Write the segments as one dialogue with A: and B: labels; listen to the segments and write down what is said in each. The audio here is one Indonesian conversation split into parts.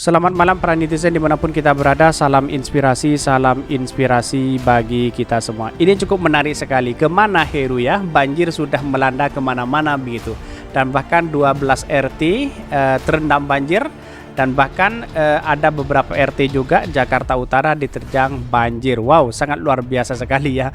A: Selamat malam para netizen dimanapun kita berada. Salam inspirasi bagi kita semua. Ini cukup menarik sekali. Kemana Heru ya? Banjir sudah melanda kemana-mana begitu. Dan bahkan 12 RT terendam banjir. Dan bahkan ada beberapa RT juga Jakarta Utara diterjang banjir. Wow, sangat luar biasa sekali ya.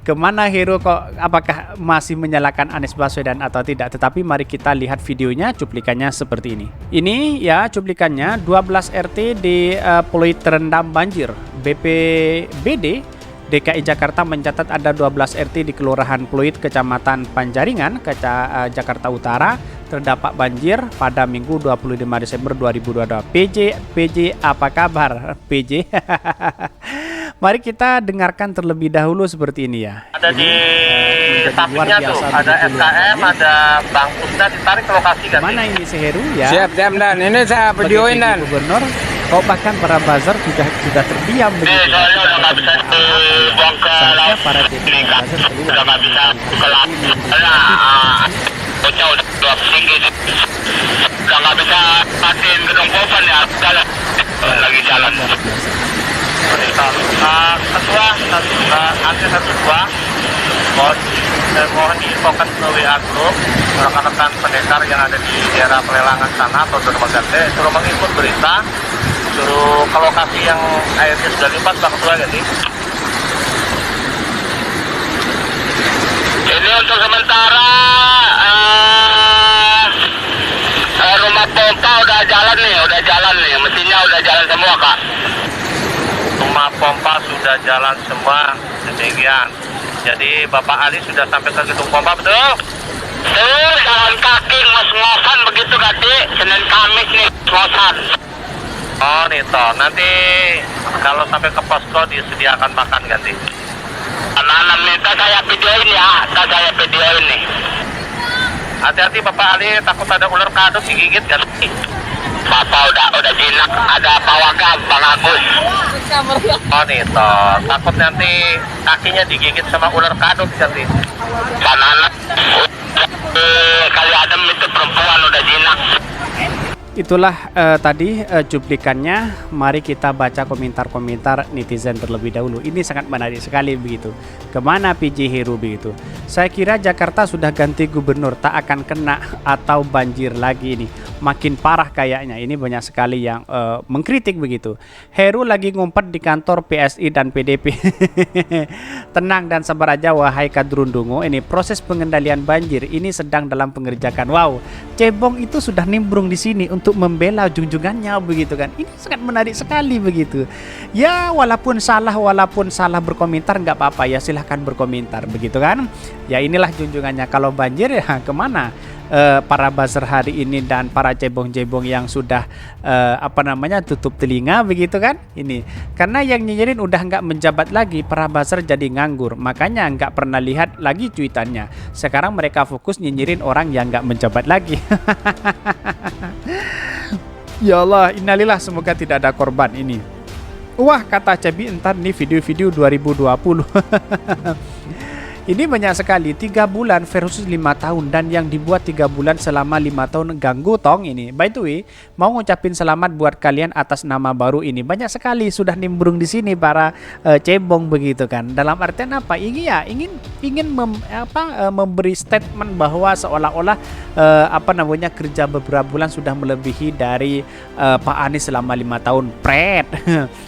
A: Kemana Heru kok? Apakah masih menyalahkan Anies Baswedan atau tidak? Tetapi mari kita lihat videonya, cuplikannya seperti ini. Ini ya cuplikannya 12 RT di Pluit terendam banjir. BPBD DKI Jakarta mencatat ada 12 RT di Kelurahan Pluit, Kecamatan Panjaringan, Jakarta Utara terdapat banjir pada Minggu 25 Desember 2022. PJ apa kabar PJ? Mari kita dengarkan terlebih dahulu seperti ini ya.
B: Ada di sampingnya tuh, ada FKM, ada Bang Pusda ditarik ke lokasi kan?
A: Mana ini si Heru ya?
C: Siap Dan, ini saya videoin Dan.
A: Gubernur, bahkan para buzzer sudah terdiam begitu.
B: Soalnya udah nggak bisa dibuang ke laut.
A: Para buzzer
B: udah nggak bisa ke laut. Bocah udah tinggi, udah nggak bisa matiin gedung Popan ya, udah lagi jalan. Ketua, mohon diinfokan ke WA Group rekan-rekan pendekar yang ada di daerah Pelelangan sana atau Dermagante, suruh mengikut berita, suruh ke lokasi yang airnya sudah lipat, Pak Ketua jadi. Ini untuk sementara rumah pompa udah jalan nih, mesinnya udah jalan semua Kak. Rumah pompa sudah jalan semua, demikian. Jadi Bapak Ali sudah sampai ke gedung pompa, betul? Tuh, jalan kaki ngos-ngosan begitu ganti, Senin Kamis nih ngosan. Oh nih toh, nanti kalau sampai ke posko disediakan makan ganti. Anak-anak minta saya videoin ya, saya videoin nih. Hati-hati Bapak Ali, takut ada ular kadut digigit kan? Bapak udah jinak, ada pawagam Bang Agus. Oh nih toh, takut nanti kakinya digigit sama ular kadut nanti. Anak-anak kali adem itu perempuan udah jinak.
A: Itulah tadi cuplikannya. Mari kita baca komentar-komentar netizen terlebih dahulu. Ini sangat menarik sekali begitu. Kemana PJ Heru begitu? Saya kira Jakarta sudah ganti gubernur, tak akan kena atau banjir lagi ini. Makin parah kayaknya. Ini banyak sekali yang mengkritik begitu. Heru lagi ngumpet di kantor PSI dan PDP. Tenang dan sabar aja wahai kadrundungu. Ini proses pengendalian banjir ini sedang dalam pengerjaan. Wow, cebong itu sudah nimbrung di sini untuk membela junjungannya begitu kan. Ini sangat menarik sekali begitu. Ya walaupun salah berkomentar nggak apa-apa ya, silahkan berkomentar begitu kan. Ya inilah junjungannya. Kalau banjir ya kemana para buzzer hari ini dan para cebong-cebong yang sudah tutup telinga begitu kan. Ini karena yang nyinyirin udah nggak menjabat lagi, para buzzer jadi nganggur, makanya nggak pernah lihat lagi cuitannya. Sekarang mereka fokus nyinyirin orang yang nggak menjabat lagi. Ya Allah, innalillah, semoga tidak ada korban ini. Wah, kata Cebi, entar nih video-video 2020. Ini banyak sekali, 3 bulan versus 5 tahun. Dan yang dibuat 3 bulan selama 5 tahun ganggu tong ini. By the way, mau ngucapin selamat buat kalian atas nama baru ini. Banyak sekali sudah nimbrung di sini para cebong begitu kan. Dalam artian apa? Ingin memberi statement bahwa seolah-olah kerja beberapa bulan sudah melebihi dari Pak Anies selama 5 tahun. Pret.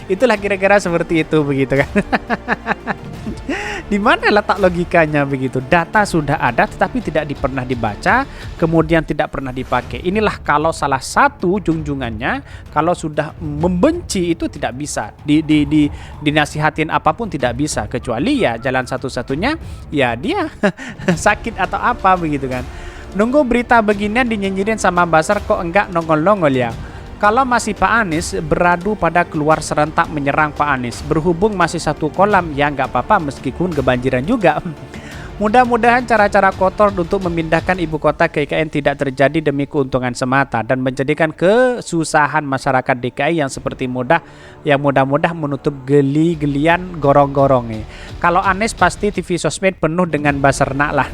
A: Itulah kira-kira seperti itu begitu kan. Di mana letak logikanya begitu? Data sudah ada tetapi tidak pernah dibaca, kemudian tidak pernah dipakai. Inilah kalau salah satu junjungannya, kalau sudah membenci itu tidak bisa dinasihatin apapun, tidak bisa, kecuali ya jalan satu-satunya ya dia sakit atau apa begitu kan. Nunggu berita beginian dinyinyirin sama buzzer kok enggak nongol-nongol ya. Kalau masih Pak Anies, beradu pada keluar serentak menyerang Pak Anies. Berhubung masih satu kolam, ya nggak apa-apa meskipun kebanjiran juga. Mudah-mudahan cara-cara kotor untuk memindahkan ibu kota ke IKN tidak terjadi demi keuntungan semata dan menjadikan kesusahan masyarakat DKI yang seperti mudah-mudah menutup geli-gelian gorong-gorong. Kalau Anies pasti TV sosmed penuh dengan basernak lah.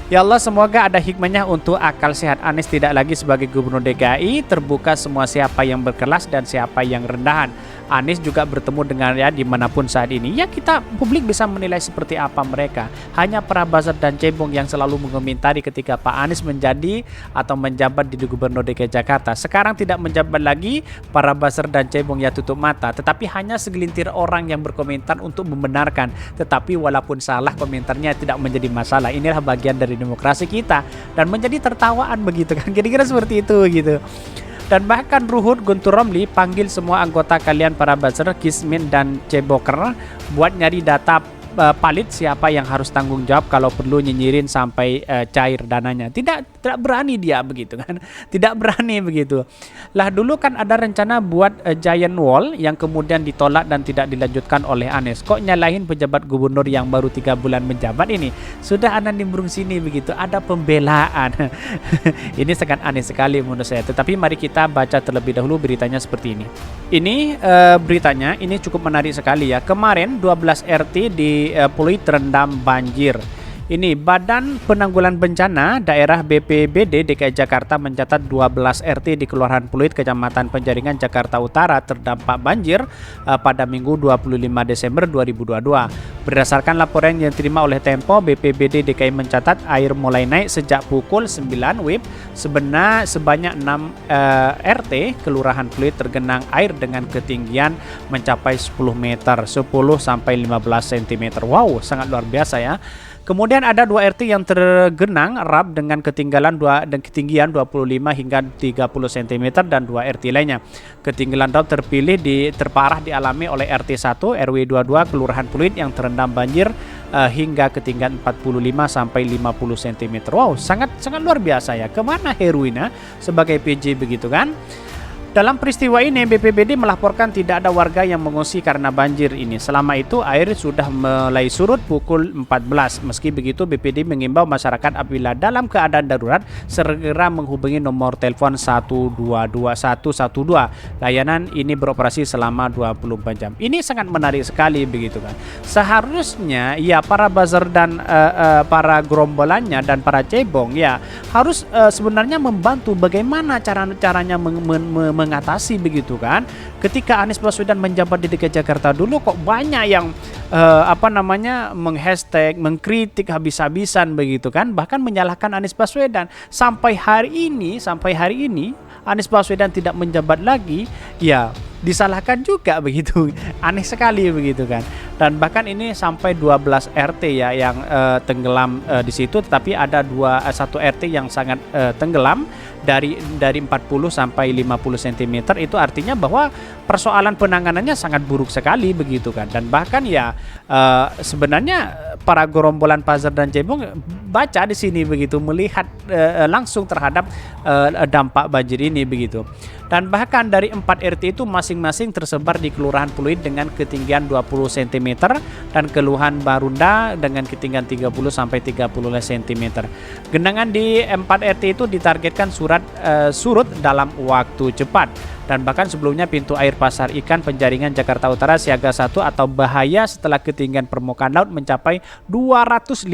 A: Ya Allah, semoga ada hikmahnya untuk akal sehat Anies tidak lagi sebagai gubernur DKI, terbuka semua siapa yang berkelas dan siapa yang rendahan. Anies juga bertemu dengan ya dimanapun saat ini. Ya kita publik bisa menilai seperti apa mereka. Hanya para buzzer dan cebong yang selalu mengomentari ketika Pak Anies menjadi atau menjabat di gubernur DKI Jakarta. Sekarang tidak menjabat lagi, para buzzer dan cebong ya tutup mata. Tetapi hanya segelintir orang yang berkomentar untuk membenarkan. Tetapi walaupun salah, komentarnya tidak menjadi masalah. Inilah bagian dari demokrasi kita dan menjadi tertawaan begitu kan. Kira-kira seperti itu gitu. Dan bahkan Ruhut Guntur Romli panggil semua anggota kalian para buzzer, kismin dan ceboker buat nyari data palit siapa yang harus tanggung jawab kalau perlu nyinyirin sampai cair dananya. Tidak berani dia begitu kan. Tidak berani begitu. Lah dulu kan ada rencana buat giant wall yang kemudian ditolak dan tidak dilanjutkan oleh Anies. Kok nyalahin pejabat gubernur yang baru 3 bulan menjabat ini? Sudah Anda nimbrung sini begitu. Ada pembelaan. Ini sangat aneh sekali menurut saya. Tetapi mari kita baca terlebih dahulu beritanya seperti ini. Ini beritanya ini cukup menarik sekali ya. Kemarin 12 RT di Pluit terendam banjir. Ini Badan Penanggulangan Bencana Daerah BPBD DKI Jakarta mencatat 12 RT di Kelurahan Pluit, Kecamatan Penjaringan, Jakarta Utara terdampak banjir pada Minggu 25 Desember 2022. Berdasarkan laporan yang diterima oleh Tempo, BPBD DKI mencatat air mulai naik sejak pukul 9 WIB. Sebanyak 6 RT Kelurahan Pluit tergenang air dengan ketinggian mencapai 10 meter, 10 sampai 15 cm. Wow, sangat luar biasa ya. Kemudian ada 2 RT yang tergenang rap dengan ketinggian 25 hingga 30 cm dan 2 RT lainnya. Ketinggian rap terparah dialami oleh RT 1 RW 22 Kelurahan Pluit yang terendam banjir hingga ketinggian 45 sampai 50 cm. Wow, sangat luar biasa ya. Kemana Heruina sebagai PJ begitu kan? Dalam peristiwa ini, BPBD melaporkan tidak ada warga yang mengungsi karena banjir ini. Selama itu, air sudah mulai surut pukul 14. Meski begitu, BPBD mengimbau masyarakat apabila dalam keadaan darurat, segera menghubungi nomor telepon 112. Layanan ini beroperasi selama 24 jam. Ini sangat menarik sekali begitu kan. Seharusnya, ya para buzzer dan para gerombolannya dan para cebong, ya harus sebenarnya membantu bagaimana caranya mengatasi begitu kan. Ketika Anies Baswedan menjabat di DKI Jakarta dulu kok banyak yang menghashtag, mengkritik habis-habisan begitu kan, bahkan menyalahkan Anies Baswedan. Sampai hari ini Anies Baswedan tidak menjabat lagi, ya disalahkan juga begitu. Aneh sekali begitu kan. Dan bahkan ini sampai 12 RT ya yang tenggelam di situ, tetapi ada satu RT yang sangat tenggelam dari 40 sampai 50 cm. Itu artinya bahwa persoalan penanganannya sangat buruk sekali begitu kan. Dan bahkan ya sebenarnya para gerombolan Pazar dan Cebong baca di sini begitu, melihat langsung terhadap dampak banjir ini begitu. Dan bahkan dari 4 RT itu masing-masing tersebar di Kelurahan Pluit dengan ketinggian 20 cm dan Kelurahan Marunda dengan ketinggian 30 sampai 30 cm. Genangan di 4 RT itu ditargetkan surut dalam waktu cepat. Dan bahkan sebelumnya pintu air Pasar Ikan Penjaringan Jakarta Utara siaga 1 atau bahaya setelah ketinggian permukaan laut mencapai 254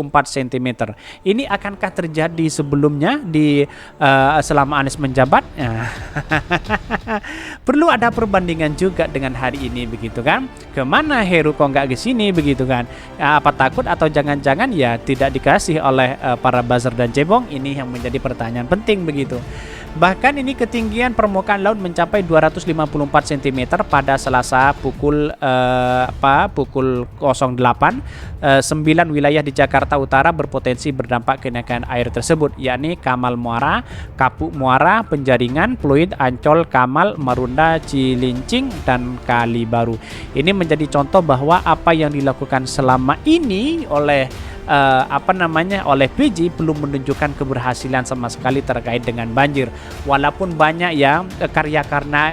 A: cm. Ini akankah terjadi sebelumnya di selama Anies menjabat? Perlu ada perbandingan juga dengan hari ini begitu kan. Kemana Heru kok nggak ke sini begitu kan? Apa takut atau jangan-jangan ya tidak dikasih oleh para buzzer dan cebong? Ini yang menjadi pertanyaan penting begitu. Bahkan ini ketinggian permukaan laut mencapai 254 cm pada Selasa pukul 08. 9 wilayah di Jakarta Utara berpotensi berdampak kenaikan air tersebut, yakni Kamal Muara, Kapuk Muara, Penjaringan, Pluit, Ancol, Kamal, Marunda, Cilincing, dan Kali Baru. Ini menjadi contoh bahwa apa yang dilakukan selama ini oleh oleh PJ belum menunjukkan keberhasilan sama sekali terkait dengan banjir. Walaupun banyak ya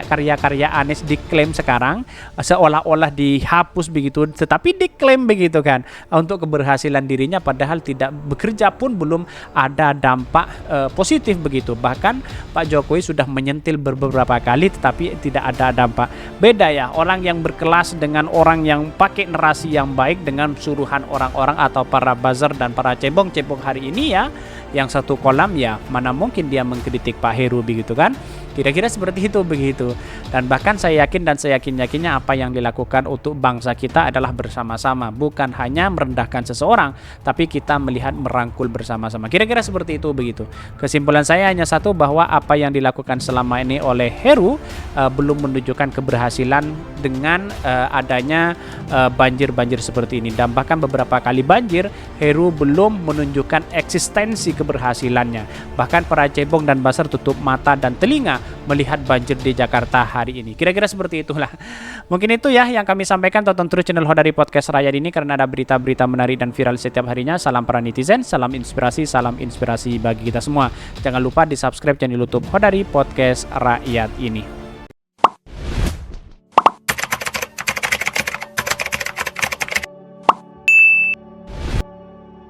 A: karya-karya Anies diklaim sekarang seolah-olah dihapus begitu, tetapi diklaim begitu kan untuk keberhasilan dirinya, padahal tidak bekerja pun belum ada dampak positif begitu. Bahkan Pak Jokowi sudah menyentil beberapa kali tetapi tidak ada dampak. Beda ya orang yang berkelas dengan orang yang pakai narasi yang baik dengan suruhan orang-orang atau para buzzer dan para cebong-cebong hari ini ya, yang satu kolam ya, mana mungkin dia mengkritik Pak Heru begitu kan. Kira-kira seperti itu begitu. Dan bahkan saya yakin dan saya yakin-yakinnya apa yang dilakukan untuk bangsa kita adalah bersama-sama, bukan hanya merendahkan seseorang, tapi kita melihat merangkul bersama-sama. Kira-kira seperti itu begitu. Kesimpulan saya hanya satu, bahwa apa yang dilakukan selama ini oleh Heru belum menunjukkan keberhasilan dengan adanya banjir-banjir seperti ini. Dan bahkan beberapa kali banjir, Heru belum menunjukkan eksistensi keberhasilannya. Bahkan para cebong dan buzzer tutup mata dan telinga melihat banjir di Jakarta hari ini. Kira-kira seperti itulah. Mungkin itu ya yang kami sampaikan. Tonton terus channel Hodari Podcast Rakyat ini karena ada berita-berita menarik dan viral setiap harinya. Salam para netizen, salam inspirasi bagi kita semua. Jangan lupa di subscribe channel YouTube Hodari Podcast Rakyat ini.